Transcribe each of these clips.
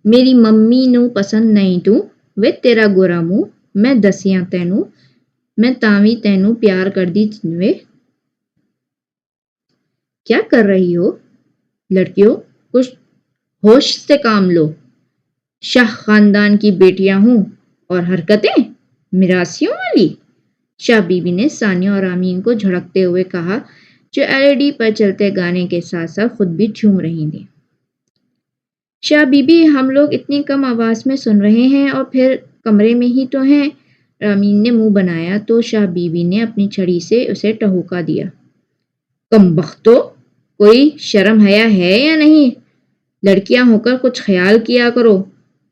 میری ممی نو پسند نہیں تو وہ تیرا گورا منہ میں دسیاں تینوں میں تاویں تینوں پیار کر دی وے۔ کیا کر رہی ہو لڑکیوں، کچھ ہوش سے کام لو۔ شاہ خاندان کی بیٹیاں ہوں اور حرکتیں میراثیوں والی۔ شاہ بی بی نے ثانیہ اور آمین کو جھڑکتے ہوئے کہا جو LED پر چلتے گانے کے ساتھ ساتھ خود بھی جھوم رہی تھیں۔ شاہ بی بی ہم لوگ اتنی کم آواز میں سن رہے ہیں اور پھر کمرے میں ہی تو ہیں۔ رامین نے منہ بنایا تو شاہ بی بی نے اپنی چھڑی سے اسے ٹہوکا دیا۔ کم بختو، کوئی شرم حیا ہے یا نہیں؟ لڑکیاں ہو کر کچھ خیال کیا کرو۔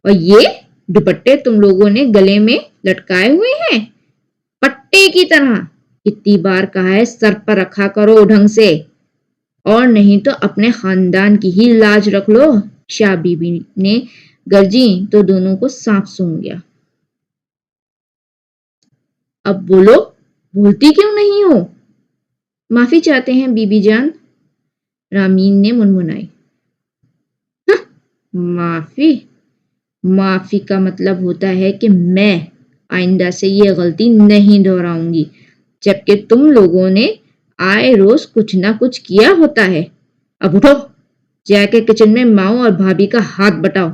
اور یہ دوپٹے تم لوگوں نے گلے میں لٹکائے ہوئے ہیں پٹے کی طرح، کتنی بار کہا ہے سر پر رکھا کرو ڈھنگ سے، اور نہیں تو اپنے خاندان کی ہی لاج رکھ لو۔ شاہ بی بی نے گرجی تو دونوں کو سانپ سونگ گیا۔ اب بولو، بولتی کیوں نہیں ہو؟ معافی چاہتے ہیں بی بی جان، رامین نے منمنائی۔ معافی؟ معافی کا مطلب ہوتا ہے کہ میں آئندہ سے یہ غلطی نہیں دہراؤں گی، جبکہ تم لوگوں نے آئے روز کچھ نہ کچھ کیا ہوتا ہے۔ اب اٹھو، جا کے کچن میں ماؤں اور بھابھی کا ہاتھ بٹاؤ،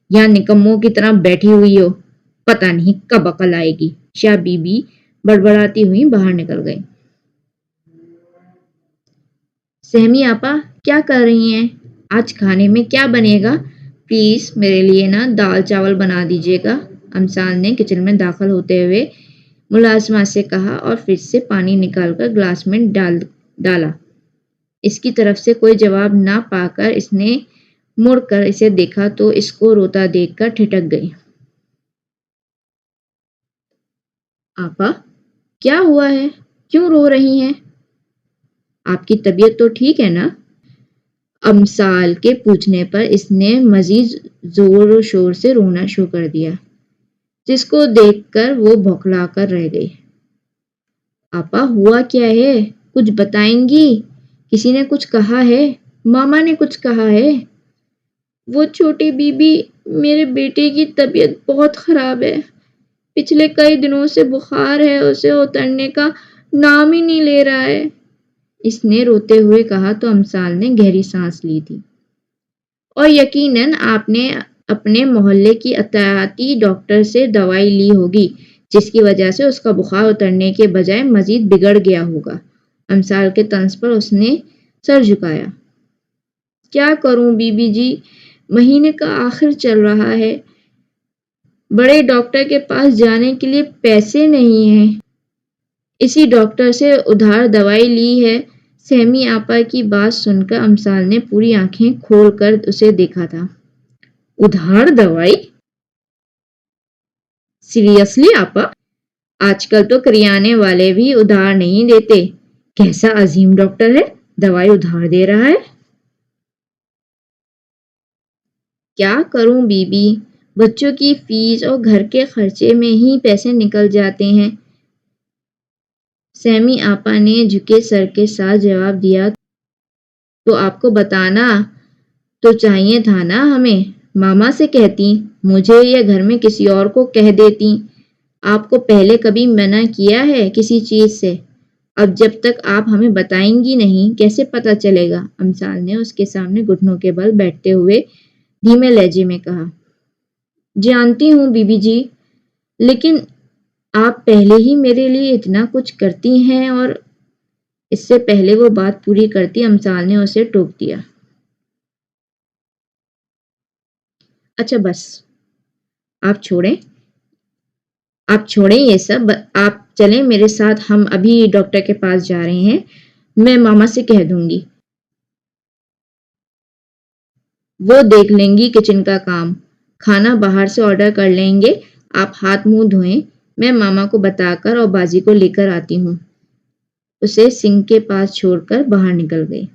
یہاں نکموں کی طرح بیٹھی ہوئی ہو، پتہ نہیں کب عقل آئے گی۔ شاہ بی بی بڑبڑاتی ہوئی باہر نکل گئی۔ سہمی آپا کیا کر رہی ہیں؟ آج کھانے میں کیا بنے گا؟ پلیز میرے لیے نا دال چاول بنا دیجیے گا، امثال نے کچن میں داخل ہوتے ہوئے ملازمہ سے کہا اور فریج سے پانی نکال کر گلاس میں ڈالا۔ اس کی طرف سے کوئی جواب نہ پا کر اس نے مڑ کر اسے دیکھا تو اس کو روتا دیکھ کر ٹھٹک گئی۔ آپا کیا ہوا ہے؟ کیوں رو رہی ہیں؟ آپ کی طبیعت تو ٹھیک ہے نا؟ امثال کے پوچھنے پر اس نے مزید زور و شور سے رونا شروع کر دیا، جس کو دیکھ کر وہ بھوکلا کر رہ گئی۔ آپا ہوا کیا ہے؟ کچھ بتائیں گی؟ کسی نے کچھ کہا ہے؟ ماما نے کچھ کہا ہے؟ وہ چھوٹی بی بی، میرے بیٹے کی طبیعت بہت خراب ہے، پچھلے کئی دنوں سے بخار ہے، اسے اترنے کا نام ہی نہیں لے رہا ہے، اس نے روتے ہوئے کہا تو امثال نے گہری سانس لی تھی۔ اور یقیناً آپ نے اپنے محلے کی عطیاتی ڈاکٹر سے دوائی لی ہوگی، جس کی وجہ سے اس کا بخار اترنے کے بجائے مزید بگڑ گیا ہوگا۔ امثال کے طنز پر اس نے سر جھکایا۔ کیا کروں بی بی جی، مہینے کا آخر چل رہا ہے، بڑے ڈاکٹر کے پاس جانے کے لیے پیسے نہیں ہیں، اسی ڈاکٹر سے ادھار دوائی لی ہے۔ سہمی آپا کی بات سن کر امثال نے پوری آنکھیں کھول کر اسے دیکھا تھا۔ ادھار دوائی؟ سیریسلی آپا؟ آج کل تو کریانے والے بھی ادھار نہیں دیتے، کیسا عظیم ڈاکٹر ہے، دوائی ادھار دے رہا ہے؟ کیا کروں بی بی، بچوں کی فیس اور گھر کے خرچے میں ہی پیسے نکل جاتے ہیں، سہمی آپا نے جھکے سر کے ساتھ جواب دیا۔ تو آپ کو بتانا تو چاہیے تھا نا ہمیں، ماما سے کہتی، مجھے یا گھر میں کسی اور کو کہہ دیتی۔ آپ کو پہلے کبھی منع کیا ہے کسی چیز سے؟ اب جب تک آپ ہمیں بتائیں گی نہیں کیسے پتہ چلے گا؟ امثال نے اس کے سامنے گھٹنوں کے بل بیٹھتے ہوئے دھیمے لہجے میں کہا۔ جانتی ہوں بی بی جی، لیکن آپ پہلے ہی میرے لیے اتنا کچھ کرتی ہیں۔ اور اس سے پہلے وہ بات پوری کرتی امثال نے اسے ٹوک دیا۔ اچھا بس، آپ چھوڑیں یہ سب، آپ چلیں میرے ساتھ، ہم ابھی ڈاکٹر کے پاس جا رہے ہیں، میں ماما سے کہہ دوں گی، وہ دیکھ لیں گی کچن کا کام، کھانا باہر سے آرڈر کر لیں گے، آپ ہاتھ منہ دھوئیں، میں ماما کو بتا کر اور بازی کو لے کر آتی ہوں۔ اسے سنک کے پاس چھوڑ کر باہر نکل گئی۔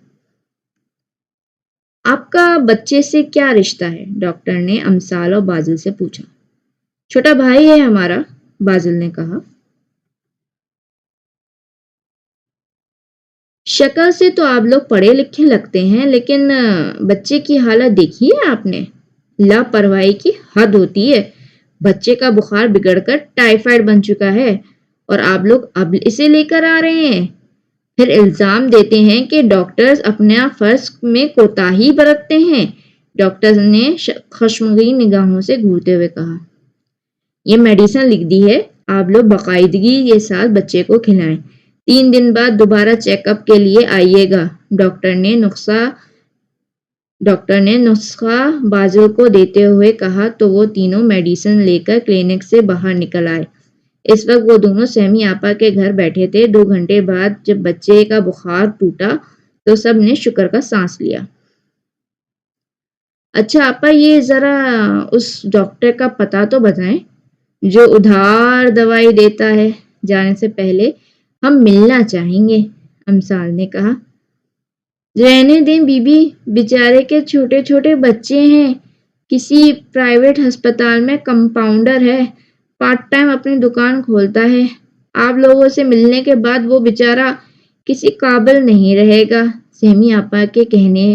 آپ کا بچے سے کیا رشتہ ہے؟ ڈاکٹر نے امثال اور بازل سے پوچھا۔ چھوٹا بھائی ہے ہمارا، بازل نے کہا۔ شکل سے تو آپ لوگ پڑھے لکھے لگتے ہیں، لیکن بچے کی حالت دیکھی ہے آپ نے؟ لاپرواہی کی حد ہوتی ہے. بچے کا بخار بگڑ کر ٹائیفائڈ بن چکا ہے اور آپ لوگ اب اسے لے کر آ رہے ہیں. پھر الزام دیتے ہیں کہ ڈاکٹرز اپنے فرض میں کوتاہی برتتے ہیں. ڈاکٹر نے خشمگین نگاہوں سے گھورتے ہوئے کہا. یہ میڈیسن لکھ دی ہے. آپ لوگ باقاعدگی کے ساتھ بچے کو کھلائیں. 3 دن بعد دوبارہ چیک اپ کے لیے آئیے گا. ڈاکٹر نے نسخہ بازل کو دیتے ہوئے کہا تو وہ تینوں میڈیسن لے کر کلینک سے باہر نکل آئے. اس وقت وہ دونوں سیمی آپا کے گھر بیٹھے تھے. 2 گھنٹے بعد جب بچے کا بخار ٹوٹا تو سب نے شکر کا سانس لیا. اچھا آپا یہ ذرا اس ڈاکٹر کا پتہ تو بتائیں جو ادھار دوائی دیتا ہے. جانے سے پہلے ہم ملنا چاہیں گے. امثال نے کہا. رہنے دیں بی بی, بیچارے کے چھوٹے چھوٹے بچے ہیں. کسی پرائیویٹ ہسپتال میں کمپاؤنڈر ہے. پارٹ ٹائم اپنی دکان کھولتا ہے. آپ لوگوں سے ملنے کے بعد وہ بیچارہ کسی قابل نہیں رہے گا. سیمی آپا کے کہنے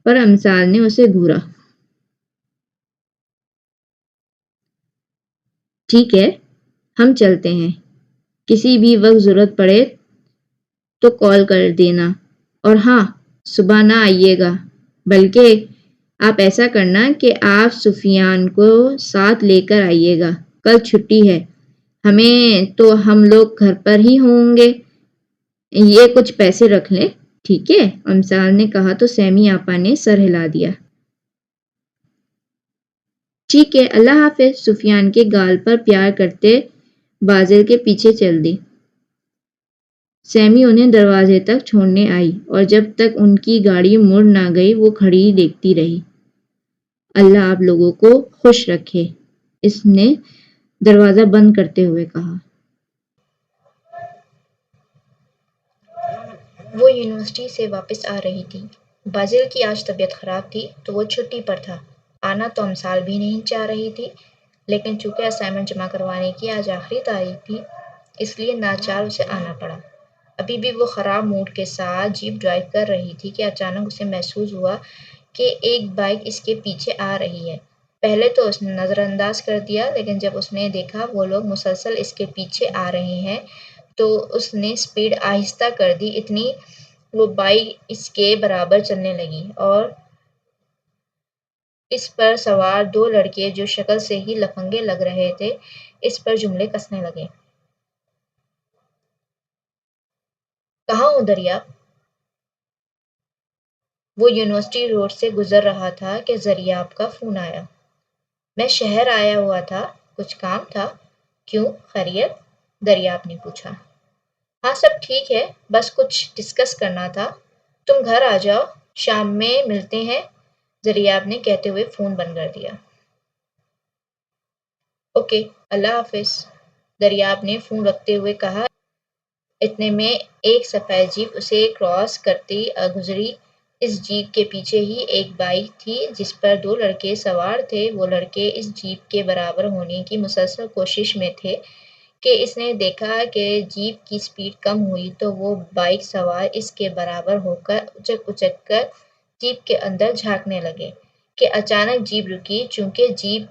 پر امثال نے اسے گھورا. ٹھیک ہے ہم چلتے ہیں. کسی بھی وقت ضرورت پڑے تو کال کر دینا. اور ہاں صبح نہ آئیے گا, بلکہ آپ ایسا کرنا کہ آپ سفیان کو ساتھ لے کر آئیے گا. کل چھٹی ہے ہمیں تو ہم لوگ گھر پر ہی ہوں گے. یہ کچھ پیسے رکھ لیں. ٹھیک ہے امثال نے کہا تو سیمی آپا نے سر ہلا دیا. ٹھیک ہے اللہ حافظ. سفیان کے گال پر پیار کرتے بازل کے پیچھے چل دی. سیمی انہیں دروازے تک چھوڑنے آئی اور جب تک ان کی گاڑی مڑ نہ گئی وہ کھڑی دیکھتی رہی. اللہ آپ لوگوں کو خوش رکھے, اس نے دروازہ بند کرتے ہوئے کہا. وہ یونیورسٹی سے واپس آ رہی تھی. بازل کی آج طبیعت خراب تھی تو وہ چھٹی پر تھا. آنا تو امثال بھی نہیں چاہ رہی تھی, لیکن چونکہ اسائنمنٹ جمع کروانے کی آج آخری تاریخ تھی اس لیے ناچار اسے آنا پڑا. ابھی بھی وہ خراب موڈ کے ساتھ جیپ ڈرائیو کر رہی تھی کہ اچانک اسے محسوس ہوا کہ ایک بائک اس کے پیچھے آ رہی ہے. پہلے تو اس نے نظر انداز کر دیا, لیکن جب اس نے دیکھا وہ لوگ مسلسل اس کے پیچھے آ رہے ہیں تو اس نے سپیڈ آہستہ کر دی. اتنی وہ بائک اس کے برابر چلنے لگی اور اس پر سوار 2 لڑکے جو شکل سے ہی لفنگے لگ رہے تھے اس پر جملے کسنے لگے. کہاں ہو دریاب؟ وہ یونیورسٹی روڈ سے گزر رہا تھا کہ دریاب کا فون آیا. میں شہر آیا ہوا تھا, کچھ کام تھا. کیوں خیریت؟ دریاب نے پوچھا. ہاں سب ٹھیک ہے, بس کچھ ڈسکس کرنا تھا. تم گھر آ جاؤ, شام میں ملتے ہیں, دریاب نے کہتے ہوئے فون بند کر دیا. اوکے اللہ حافظ, دریاب نے فون رکھتے ہوئے کہا. اتنے میں ایک سفید جیپ اسے کراس کرتی گزری. اس جیپ کے پیچھے ہی ایک بائک تھی جس پر 2 لڑکے سوار تھے. وہ لڑکے اس جیپ کے برابر ہونے کی مسلسل کوشش میں تھے کہ اس نے دیکھا کہ جیپ کی سپیڈ کم ہوئی تو وہ بائک سوار اس کے برابر ہو کر اچک اچک کر جیپ کے اندر جھانکنے لگے کہ اچانک جیپ رکی. چونکہ جیپ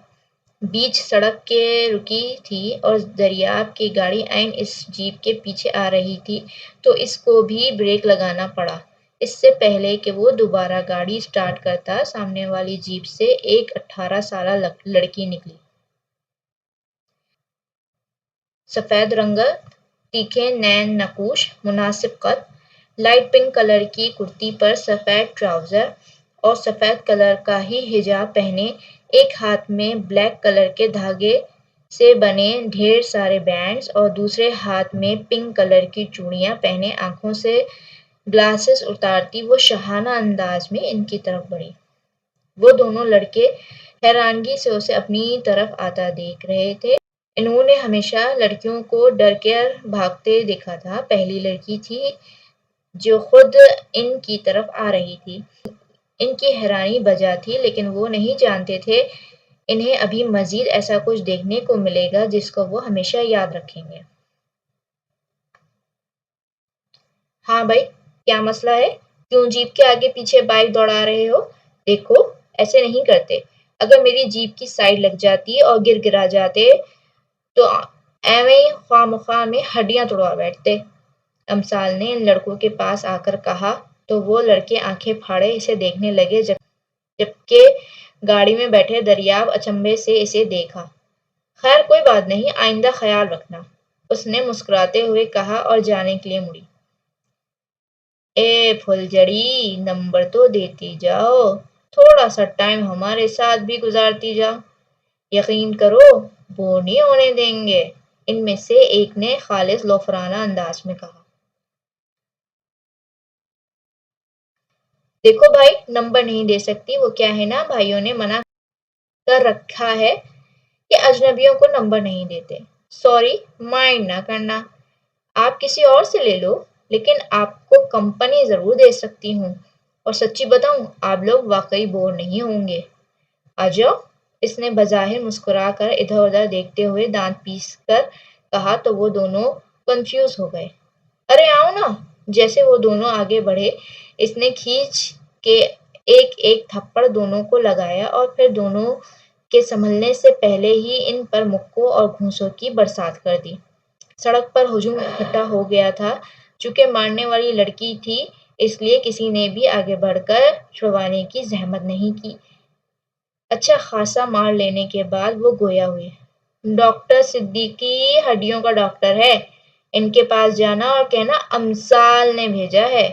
بیچ سڑک کے رکی تھی اور دریاب کی گاڑی عین اس جیپ کے پیچھے آ رہی تھی تو اس کو بھی بریک لگانا پڑا. اس سے پہلے کہ وہ دوبارہ گاڑی سٹارٹ کرتا سامنے والی جیپ سے ایک 18 سالہ لڑکی نکلی. سفید رنگت, تیکھے نین نقوش, مناسب قد, لائٹ پنک کلر کی کرتی پر سفید ٹراؤزر اور سفید کلر کا ہی حجاب پہنے. ایک ہاتھ میں بلیک کلر کے دھاگے سے بنے ڈھیر سارے بینڈز اور دوسرے ہاتھ میں پنک کلر کی چوڑیاں پہنے آنکھوں سے گلاسز اتارتی وہ شاہانہ انداز میں ان کی طرف بڑھی. وہ دونوں لڑکے حیرانگی سے اسے اپنی طرف آتا دیکھ رہے تھے. انہوں نے ہمیشہ لڑکیوں کو ڈر کر بھاگتے دیکھا تھا. پہلی لڑکی تھی جو خود ان کی طرف آ رہی تھی. ان کی حیرانی بجا تھی, لیکن وہ نہیں جانتے تھے انہیں ابھی مزید ایسا کچھ دیکھنے کو ملے گا جس کو وہ ہمیشہ یاد رکھیں گے. ہاں بھائی کیا مسئلہ ہے؟ کیوں جیپ کے آگے پیچھے بائک دوڑا رہے ہو؟ دیکھو ایسے نہیں کرتے. اگر میری جیپ کی سائڈ لگ جاتی اور گر گرا جاتے تو ایویں خواہ مخواہ میں ہڈیاں توڑوا بیٹھتے۔ امثال نے ان لڑکوں کے پاس آ کر کہا تو وہ لڑکے آنکھیں پھاڑے اسے دیکھنے لگے، جبکہ گاڑی میں بیٹھے دریاب اچنبھے سے اسے دیکھا۔ خیر کوئی بات نہیں، آئندہ خیال رکھنا، اس نے مسکراتے ہوئے کہا اور جانے کے لیے مڑی۔ اے پھلجھڑی، نمبر تو دیتی جاؤ، تھوڑا سا ٹائم ہمارے ساتھ بھی گزارتی جاؤ، یقین کرو بور نہیں ہونے دیں گے، ان میں سے ایک نے خالص لوفرانہ انداز میں کہا۔ دیکھو بھائی، نمبر نہیں دے سکتی، وہ کیا ہے نا، بھائیوں نے منع کر رکھا ہے کہ اجنبیوں کو نمبر نہیں دیتے۔ سوری، مائنڈ نہ کرنا، آپ کسی اور سے لے لو، لیکن آپ کو کمپنی ضرور دے سکتی ہوں، اور سچی بتاؤں آپ لوگ واقعی بور نہیں ہوں گے۔ آ جاؤ، اس نے بظاہر مسکرا کر ادھر ادھر دیکھتے ہوئے دانت پیس کر کہا تو وہ دونوں کنفیوز ہو گئے۔ ارے آؤ نا۔ جیسے وہ دونوں آگے بڑھے، اس نے کھینچ کے ایک ایک تھپڑ دونوں کو لگایا اور پھر دونوں کے سنبھلنے سے پہلے ہی ان پر مکوں اور گھونسوں کی برسات کر دی۔ سڑک پر ہجوم اکٹھا ہو گیا تھا۔ چونکہ مارنے والی لڑکی تھی، اس لیے کسی نے بھی آگے بڑھ کر چھڑوانے کی زحمت نہیں کی۔ اچھا خاصا مار لینے کے بعد وہ گویا ہوئے۔ ڈاکٹر صدیقی ہڈیوں کا ڈاکٹر ہے، ان کے پاس جانا اور کہنا امثال نے بھیجا ہے،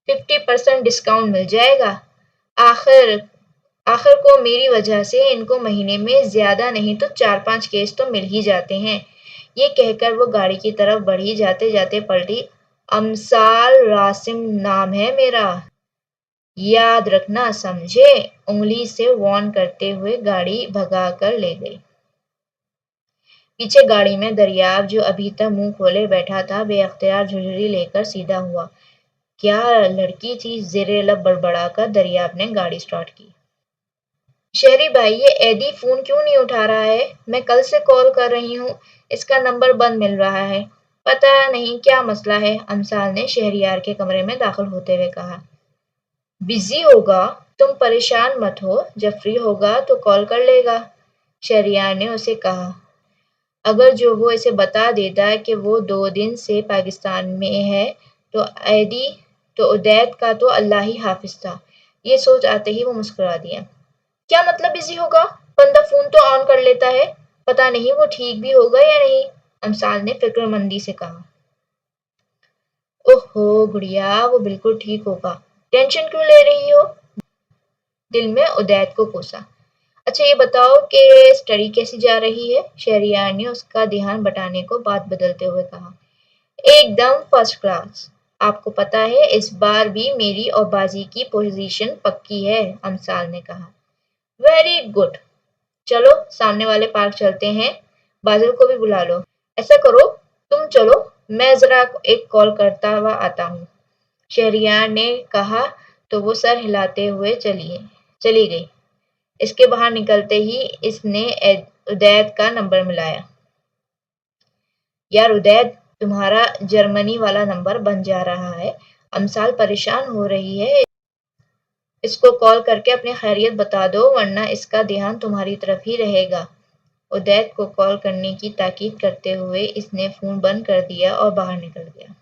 50% ڈسکاؤنٹ مل جائے گا۔ آخر کو میری وجہ سے ان کو مہینے میں زیادہ نہیں تو 4-5 کیس تو مل ہی جاتے ہیں۔ یہ کہہ کر وہ گاڑی کی طرف بڑھی، جاتے جاتے پلٹی۔ امثال راسم نام ہے میرا، یاد رکھنا سمجھے، انگلی سے وارن کرتے ہوئے گاڑی بھگا کر لے گئی۔ پیچھے گاڑی میں دریاب، جو ابھی تک منہ کھولے بیٹھا تھا، بے اختیار جھرجھری لے کر سیدھا ہوا۔ کیا لڑکی تھی، زیر لب بڑبڑا کر دریاب نے گاڑی سٹارٹ کی۔ شہری بھائی، یہ ایدی فون کیوں نہیں اٹھا رہا ہے؟ میں کل سے کال کر رہی ہوں، اس کا نمبر بند مل رہا ہے، پتہ نہیں کیا مسئلہ ہے، امثال نے شہریار کے کمرے میں داخل ہوتے ہوئے کہا۔ بزی ہوگا، تم پریشان مت ہو، جب فری ہوگا تو کال کر لے گا، شہریار نے اسے کہا۔ اگر جو وہ اسے بتا دیتا کہ وہ 2 دن سے پاکستان میں ہے تو عدید کا تو اللہ ہی حافظ تھا۔ یہ سوچ آتے ہی وہ مسکرا دیا۔ کیا مطلب بزی ہوگا؟ بندہ فون تو آن کر لیتا ہے، پتہ نہیں وہ ٹھیک بھی ہوگا یا نہیں، امثال نے فکر مندی سے کہا۔ اوہو گڑیا، وہ بالکل ٹھیک ہوگا، ٹینشن کیوں لے رہی ہو؟ دل میں عدید کو کوسا۔ اچھا یہ بتاؤ کہ اسٹڈی کیسی جا رہی ہے؟ شہریار نے اس کا دھیان بٹانے کو بات بدلتے ہوئے کہا۔ ایک دم فرسٹ کلاس، آپ کو پتہ ہے اس بار بھی میری اور بازی کی پوزیشن پکی ہے، امثال نے کہا۔ ویری گڈ، چلو سامنے والے پارک چلتے ہیں، بازل کو بھی بلا لو۔ ایسا کرو تم چلو، میں ذرا ایک کال کرتا ہوا آتا ہوں، شہریار نے کہا تو وہ سر ہلاتے ہوئے چلی گئی۔ اس کے باہر نکلتے ہی اس نے عدید کا نمبر ملایا۔ یار عدید، تمہارا جرمنی والا نمبر بن جا رہا ہے، امثال پریشان ہو رہی ہے، اس کو کال کر کے اپنی خیریت بتا دو ورنہ اس کا دھیان تمہاری طرف ہی رہے گا۔ عدید کو کال کرنے کی تاکید کرتے ہوئے اس نے فون بند کر دیا اور باہر نکل گیا۔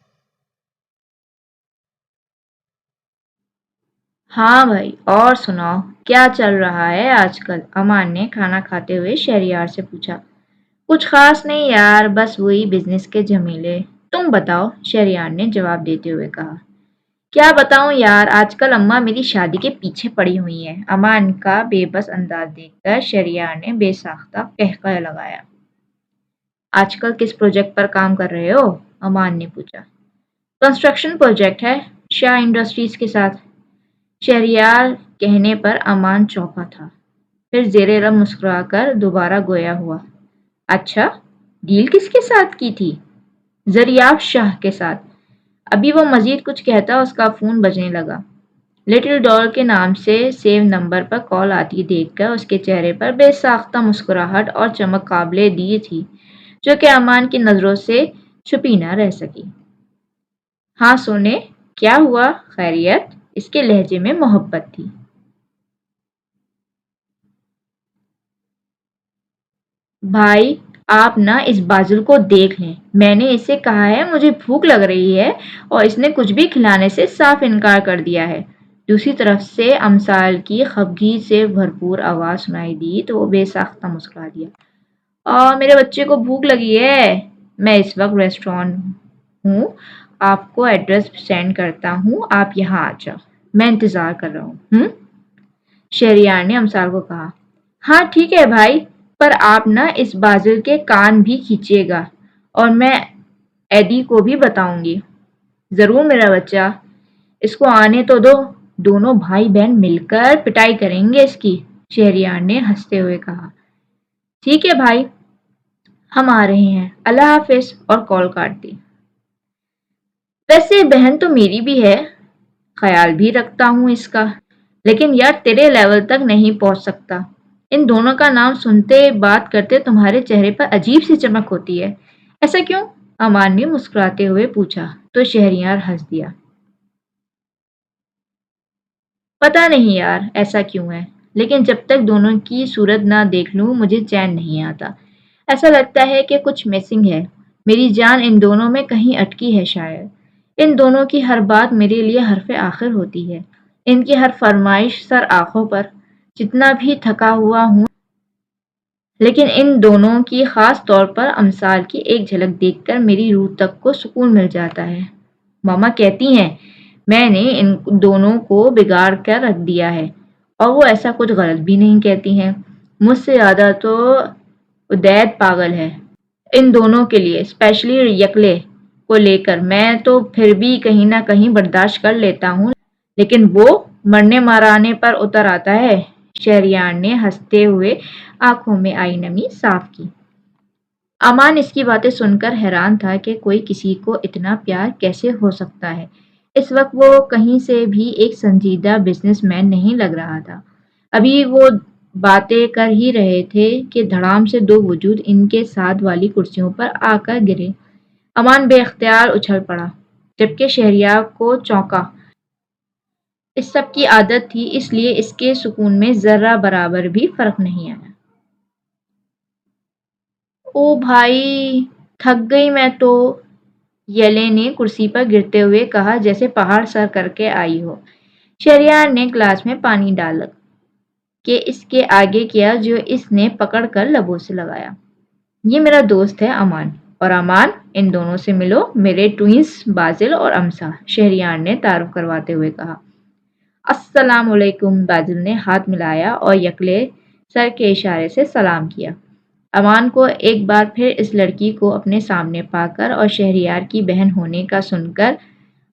ہاں بھائی، اور سناؤ کیا چل رہا ہے آج کل؟ امان نے کھانا کھاتے ہوئے شہریار سے پوچھا۔ کچھ خاص نہیں یار، بس وہی بزنس کے جھمیلے، تم بتاؤ، شہریار نے جواب دیتے ہوئے کہا۔ کیا بتاؤں یار، آج کل اماں میری شادی کے پیچھے پڑی ہوئی ہیں، امان کا بے بس انداز دیکھ کر شہریار نے بے ساختہ قہقہ لگایا۔ آج کل کس پروجیکٹ پر کام کر رہے ہو؟ امان نے پوچھا۔ کنسٹرکشن پروجیکٹ ہے، شاہ انڈسٹریز کے ساتھ، شہریار کہنے پر امان چونکا تھا، پھر زیر لب مسکرا کر دوبارہ گویا ہوا۔ اچھا، ڈیل کس کے ساتھ کی تھی؟ زریاب شاہ کے ساتھ۔ ابھی وہ مزید کچھ کہتا اس کا فون بجنے لگا۔ لٹل ڈال کے نام سے سیو نمبر پر کال آتی دیکھ کر اس کے چہرے پر بے ساختہ مسکراہٹ اور چمک قابل دی تھی جو کہ امان کی نظروں سے چھپی نہ رہ سکی۔ ہاں سونے، کیا ہوا؟ خیریت؟ اس کے لہجے میں محبت تھی۔ بھائی آپ نہ اس بازل کو دیکھ لیں، میں نے اسے کہا ہے مجھے بھوک لگ رہی ہے اور اس نے کچھ بھی کھلانے سے صاف انکار کر دیا ہے۔ دوسری طرف سے امثال کی خفگی سے بھرپور آواز سنائی دی تو وہ بے ساختہ مسکرا دیا۔ میرے بچے کو بھوک لگی ہے، میں اس وقت ریسٹورانٹ ہوں، آپ کو ایڈریس سینڈ کرتا ہوں، آپ یہاں آ جاؤ، میں انتظار کر رہا ہوں۔ شہریار نے امثال کو کہا۔ ہاں ٹھیک ہے بھائی، پر آپ نہ اس بازل کے کان بھی کھینچیے گا اور میں ایڈی کو بھی بتاؤں گی۔ ضرور میرا بچہ، اس کو آنے تو دو، دونوں بھائی بہن مل کر پٹائی کریں گے اس کی، شہریار نے ہنستے ہوئے کہا۔ ٹھیک ہے بھائی، ہم آ رہے ہیں، اللہ حافظ، اور کال کاٹ دی۔ ویسے بہن تو میری بھی ہے، خیال بھی رکھتا ہوں اس کا، لیکن یار تیرے لیول تک نہیں پہنچ سکتا۔ ان دونوں کا نام سنتے بات کرتے تمہارے چہرے پر عجیب سی چمک ہوتی ہے، ایسا کیوں؟ امان نے مسکراتے ہوئے پوچھا تو شہریار ہنس دیا۔ پتا نہیں یار ایسا کیوں ہے، لیکن جب تک دونوں کی صورت نہ دیکھ لوں مجھے چین نہیں آتا۔ ایسا لگتا ہے کہ کچھ مسنگ ہے، میری جان ان دونوں میں کہیں اٹکی ہے شاید۔ ان دونوں کی ہر بات میرے لیے حرف آخر ہوتی ہے، ان کی ہر فرمائش سر آنکھوں پر، جتنا بھی تھکا ہوا ہوں لیکن ان دونوں کی خاص طور پر امثال کی ایک جھلک دیکھ کر میری روح تک کو سکون مل جاتا ہے۔ ماما کہتی ہیں میں نے ان دونوں کو بگاڑ کر رکھ دیا ہے، اور وہ ایسا کچھ غلط بھی نہیں کہتی ہیں۔ مجھ سے زیادہ تو ادیت پاگل ہے ان دونوں کے لیے، اسپیشلی یکلے کو لے کر۔ میں تو پھر بھی کہیں نہ کہیں برداشت کر لیتا ہوں، لیکن وہ مرنے مرانے پر اتر آتا ہے۔ شہریار نے ہنستے ہوئے آنکھوں میں آئی نمی صاف کی۔ امان اس کی باتیں سن کر حیران تھا کہ کوئی کسی کو اتنا پیار کیسے ہو سکتا ہے۔ اس وقت وہ کہیں سے بھی ایک سنجیدہ بزنس مین نہیں لگ رہا تھا۔ ابھی وہ باتیں کر ہی رہے تھے کہ دھڑام سے دو وجود ان کے ساتھ والی کرسیوں پر آ کر گرے۔ امان بے اختیار اچھل پڑا، جبکہ شہریار کو چونکا۔ اس سب کی عادت تھی، اس لیے اس کے سکون میں ذرہ برابر بھی فرق نہیں آیا۔ او بھائی تھک گئی میں تو، یلے نے کرسی پر گرتے ہوئے کہا جیسے پہاڑ سر کر کے آئی ہو۔ شہریار نے گلاس میں پانی ڈال کے اس کے آگے کیا جو اس نے پکڑ کر لبوں سے لگایا۔ یہ میرا دوست ہے امان، اور امان ان دونوں سے ملو، میرے ٹوئنس بازل اور امثال، شہریار نے تعارف کرواتے ہوئے کہا۔ السلام علیکم، بازل نے ہاتھ ملایا اور یکلے سر کے اشارے سے سلام کیا۔ امان کو ایک بار پھر اس لڑکی کو اپنے سامنے پا کر اور شہریار کی بہن ہونے کا سن کر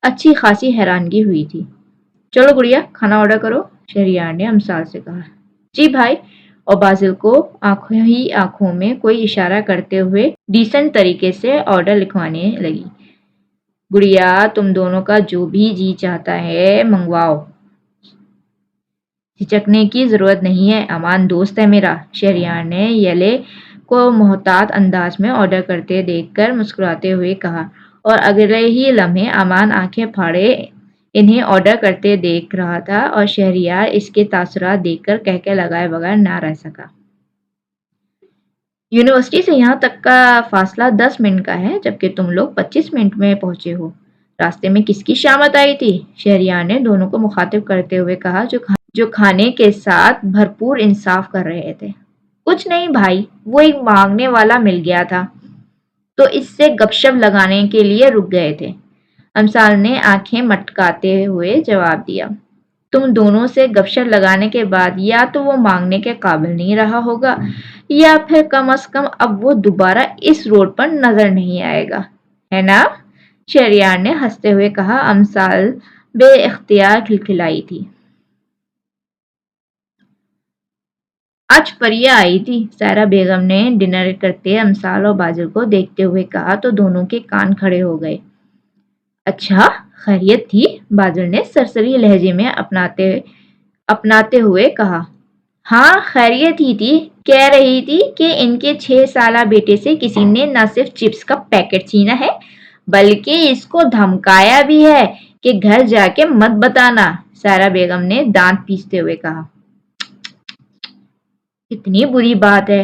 اچھی خاصی حیرانگی ہوئی تھی۔ چلو گڑیا کھانا آرڈر کرو، شہریار نے امثال سے کہا۔ جی بھائی، اور بازل کو آنکھوں ہی آنکھوں میں کوئی اشارہ کرتے ہوئے ڈیسنٹ طریقے سے آرڈر لکھوانے لگی۔ گڑیا تم دونوں کا جو بھی جی چاہتا ہے منگواؤ، ہچکنے کی ضرورت نہیں ہے، امان دوست ہے میرا، شہریار نے یلے کو محتاط انداز میں آرڈر کرتے دیکھ کر مسکراتے ہوئے کہا، اور اگلے ہی لمحے امان آنکھیں پھاڑے انہیں آرڈر کرتے دیکھ رہا تھا، اور شہریار اس کے تاثرات دیکھ کر کہکے لگائے بغیر نہ رہ سکا۔ یونیورسٹی سے یہاں تک کا فاصلہ 10 منٹ کا ہے، جبکہ تم لوگ 25 منٹ میں پہنچے ہو۔ راستے میں کس کی شامت آئی تھی؟ شہریار نے دونوں کو مخاطب کرتے ہوئے کہا جو کھانے کے ساتھ بھرپور انصاف کر رہے تھے۔ کچھ نہیں بھائی، وہ ایک مانگنے والا مل گیا تھا تو اس سے گپ شپ لگانے کے لیے رک گئے تھے، امثال نے آنکھیں مٹکاتے ہوئے جواب دیا۔ تم دونوں سے گپ شپ لگانے کے بعد یا تو وہ مانگنے کے قابل نہیں رہا ہوگا، یا پھر کم از کم اب وہ دوبارہ اس روڈ پر نظر نہیں آئے گا، ہے نا؟ شہریار نے ہنستے ہوئے کہا۔ امثال بے اختیار کھلکھلائی تھی۔ آج پریا آئی تھی، سائرہ بیگم نے ڈنر کرتے امثال اور بازل کو دیکھتے ہوئے کہا تو دونوں کے کان کھڑے ہو گئے۔ اچھا خیریت تھی؟ بازل نے سرسری لہجے میں اپناتے ہوئے کہا۔ ہاں خیریت ہی تھی، کہہ رہی تھی کہ ان کے 6 سالہ بیٹے سے کسی نے نہ صرف چپس کا پیکٹ چھینا ہے بلکہ اس کو دھمکایا بھی ہے کہ گھر جا کے مت بتانا، سائرہ بیگم نے دانت پیستے ہوئے کہا۔ کتنی بری بات ہے،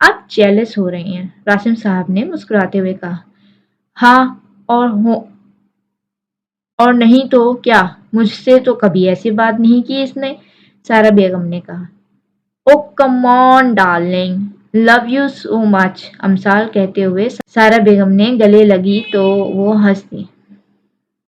آپ جیلس ہو رہی ہیں، راسم صاحب نے مسکراتے ہوئے کہا۔ ہاں اور نہیں تو کیا، مجھ سے تو کبھی ایسی بات نہیں کی اس نے، سارا بیگم نے کہا۔ او کم آن ڈارلنگ، لو یو سو مچ، امسال کہتے ہوئے سارا بیگم نے گلے لگی تو وہ ہنس دی۔